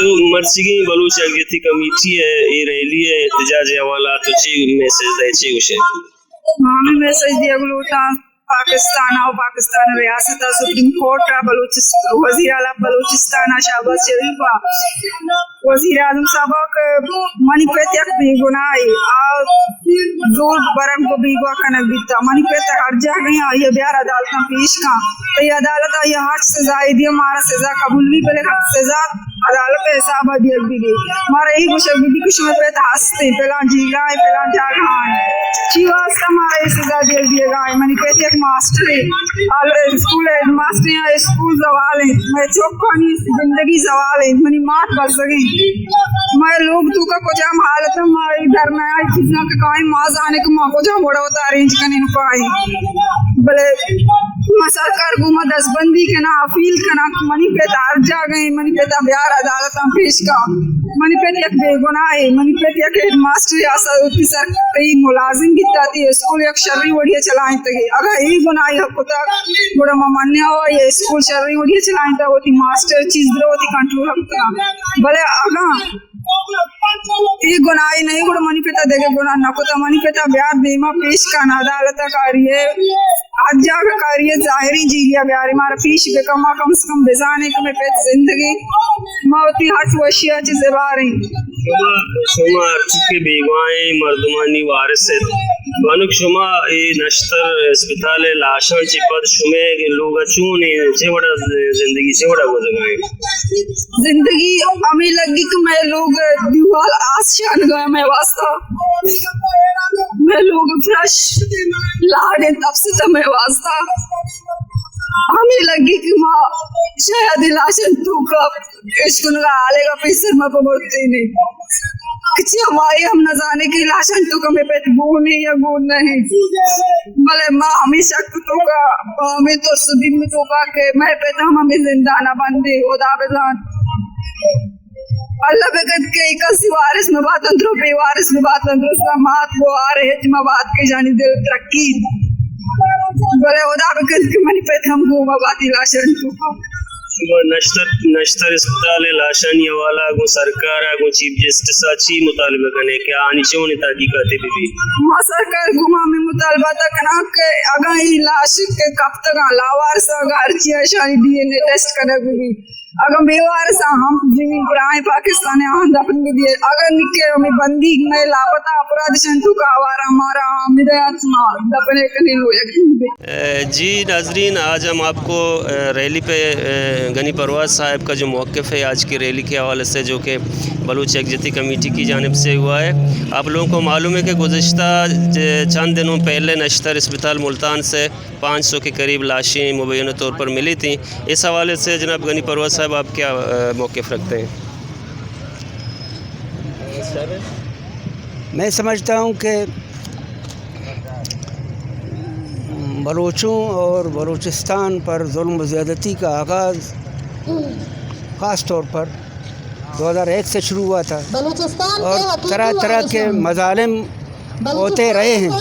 तो मर्सिगी बलूच अगती कमेटी है ये रैली है एहतजाज हवाला तो ची मैसेज दे ची उसे हमें मैसेज दिया गलूटा पाकिस्तान और पाकिस्तान रियासत सुप्रीम कोर्ट का बलूचिस्तान वजीर आला बलूचिस्तान शहबाज शरीफ वजीर आजम साहब मनी पे तक भी गुनाही और दूर बरम को भी वकन बीता मनी पे तक हर जगह ये बिहार अदालत में पेश का तो ये अदालत ये हद सजा दी हमारा सजा कबूल भी पहले सजा अदालत पे हिसाब दिया भी दी हमारा यही कुछ भी कुछ में पे हंसते पहला जीगा पहला जागा चीवास हमारे सजा दिया मनी पे तक मास्टर है स्कूल है मास्टर है स्कूल सवाल है मैं चौकानी जिंदगी सवाल है मनी मात कर सके मैं लोग तू का कुछ हम हालत में मैं इधर में आई चीज़ों के काई माज आने के माँ को जो बड़ा होता अरेंज करने को आई भले सरकार गुमा दसबंदी के ना अपील के ना मनी पे तार जा गए मनी पे ता बिहार अदालत में पेश का मनी पे एक बेगुनाह है मनी पे एक हेडमास्टर या ऑफिसर कई मुलाजिम की ताती स्कूल एक शर्री वड़िया चलाएं तक अगर यही गुनाह है को ता बड़ा मान्य हो ये स्कूल शर्री वड़िया चलाएं ता होती मास्टर चीज दो होती कंट्रोल रखता भले अगर ये गुनाही नहीं गुड़ मनी पेता देखे गुनाह न को ता मनी पेता बिहार देमा पेश का ना अदालत कार्य आज जाकर कार्य जाहिरी जीलिया बिहार हमारा पेश बेकमा कम से कम बेजाने के में पे जिंदगी मौती हट वशिया चीजें बारी शुमा अर्चके बेगवाएं मर्दमानी वारिस बनक शुमा ये नश्तर अस्पताल लाशा चिपत शुमे के लोग चूने चेवड़ा जिंदगी चेवड़ा हो जगह जिंदगी हमें लगी कि मैं लोग दीवार आशान गए मैं वास्ता मैं लोग फ्रेश लाड़े तब से तो मैं वास्ता हमें लगी कि माँ शायद लाशन तू का इश्क उनका आले का पैसर में पमरते नहीं किसी हमारी हम न जाने की लाशन तो कमे पे गुण या गुण नहीं भले माँ हमेशा तो का हमें तो सभी में तो का के मैं पे तो हमें जिंदा ना बंदे खुदा बेजान अल्लाह बेगत के एक वारिस में बात अंदर पे वारिस में बात अंदर समात वो आ रहे जमा बात के जानी दिल तरक्की भले खुदा बेगत के मनी पे हम घूमा बाती लाशन तो नश्तर अस्पताल लाशानी हवाला गो सरकार गो चीफ जस्टिस अच्छी मुतालबा करने क्या आनिशों ने तहकीकातें भी मां सरकार गुमा में मुतालबा तक ना के अगर ये लाश के कब तक लावार सा गार्चिया शादी डीएनए टेस्ट करने भी अगर बेवार सा हम जिन प्राय पाकिस्तान यहाँ दफन के दिए अगर निके हमें बंदी में लापता अपराध शंतु का आवारा हमारा मिरात दफने करने लो जी नाजरीन आज हम आपको रैली पे गनी परवाज साहब का जो मौक़िफ़ है आज की रैली के हवाले से जो कि बलूच यकजहती कमेटी की जानिब से हुआ है आप लोगों को मालूम है कि गुज़श्ता चंद दिनों पहले नश्तर अस्पताल मुल्तान से 500 के करीब लाशें मुबैना तौर पर मिली थी इस हवाले से जनाब गनी परवाज साहब आप क्या मौक़िफ़ रखते हैं? मैं समझता हूँ कि बलूचों और बलूचिस्तान पर जुल्म व ज़्यादती का आगाज़ ख़ास तौर पर 2001 से शुरू हुआ था और तरह तरह के मज़ालिम होते रहे हैं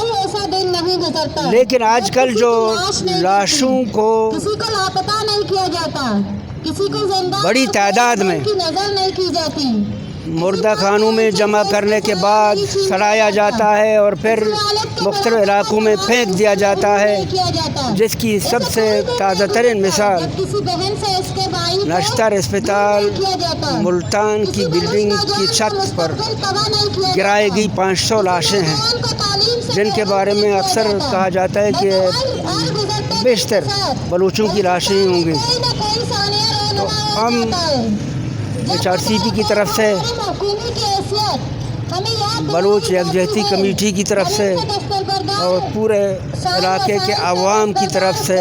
लेकिन आजकल जो लाशों को लापता नहीं किया जाता किसी को बड़ी तादाद में नजर नहीं की जाती मुर्दा खानों में जमा करने के बाद सड़ाया जाता है और फिर मुख्तलिफ इलाकों में फेंक दिया जाता है जिसकी सबसे ताज़ा तरीन मिसाल नश्तर अस्पताल मुल्तान की बिल्डिंग की छत पर गिराई गई 500 लाशें हैं जिनके बारे में अक्सर कहा जाता है कि बेशतर बलूचों की लाशें होंगी। तो हम HRCP की तरफ से बलूच यकजहती कमेटी की तरफ से और पूरे इलाके के आवाम की तरफ से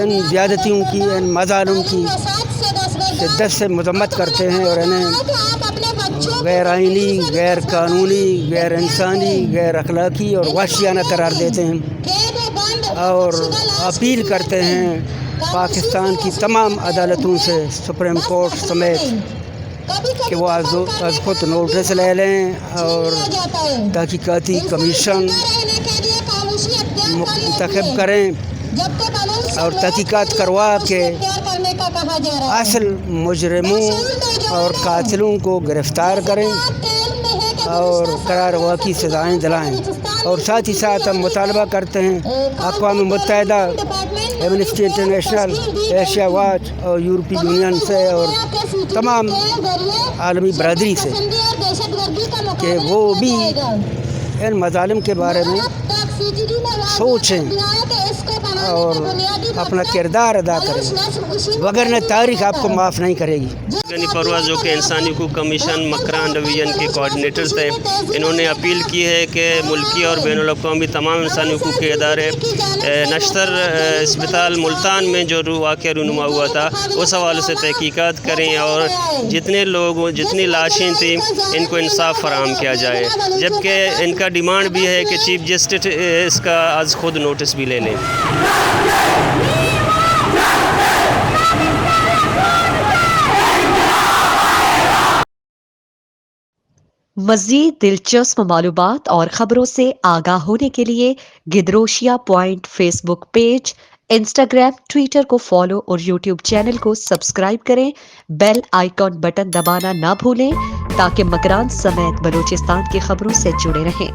इन ज़्यादतियों की इन मज़ालुम की शिद्दत से मज़म्मत करते हैं और इन्हें गैर आइनी गैर कानूनी गैर इंसानी गैर अखलाकी और वहशियाना करार देते हैं और अपील करते हैं पाकिस्तान की तमाम अदालतों से सुप्रीम कोर्ट समेत कि वो आज खुद नोटिस ले लें और तहकीकाती कमीशन मुंतखब करें और तहकीकात करवा के का कहा जा रहा है। असल मुजरिमों और कातिलों को गिरफ्तार करें और करारवा की सज़ाएँ दिलाएँ। और साथ ही साथ हम मुतालबा करते हैं अक़वाम मुत्तहिदा, एमनेस्टी इंटरनेशनल, एशिया वॉच और यूरोपीय यूनियन से और तमाम आलमी बरादरी से कि वो भी इन मज़ालिम के बारे में सोचें और अपना किरदार अदा करें, वगरना तारीख़ आपको माफ़ नहीं करेगी। गनी परवाज़ जो कि इंसानी हुकूक कमीशन मकरान डिवीज़न के कोऑर्डिनेटर थे, इन्होंने अपील की है कि मुल्की और बैनुल अक़वामी तमाम इंसानी हुकूक के इदारे नश्तर अस्पताल मुल्तान में जो वाक़या रूनुमा हुआ था उस हवाले से तहकीकात करें और जितने लोग जितनी लाशें थीं इनको इंसाफ फराहम किया जाए। जबकि इनका डिमांड भी है कि चीफ जस्टिस इसका आज खुद नोटिस भी ले लें। मज़ीद दिलचस्प मालूमात और ख़बरों से आगाह होने के लिए Gedrosia point Facebook page, Instagram, Twitter को फॉलो और यूट्यूब चैनल को सब्सक्राइब करें। बेल आइकॉन बटन दबाना ना भूलें ताकि मकरान समेत बलूचिस्तान की खबरों से जुड़े रहें।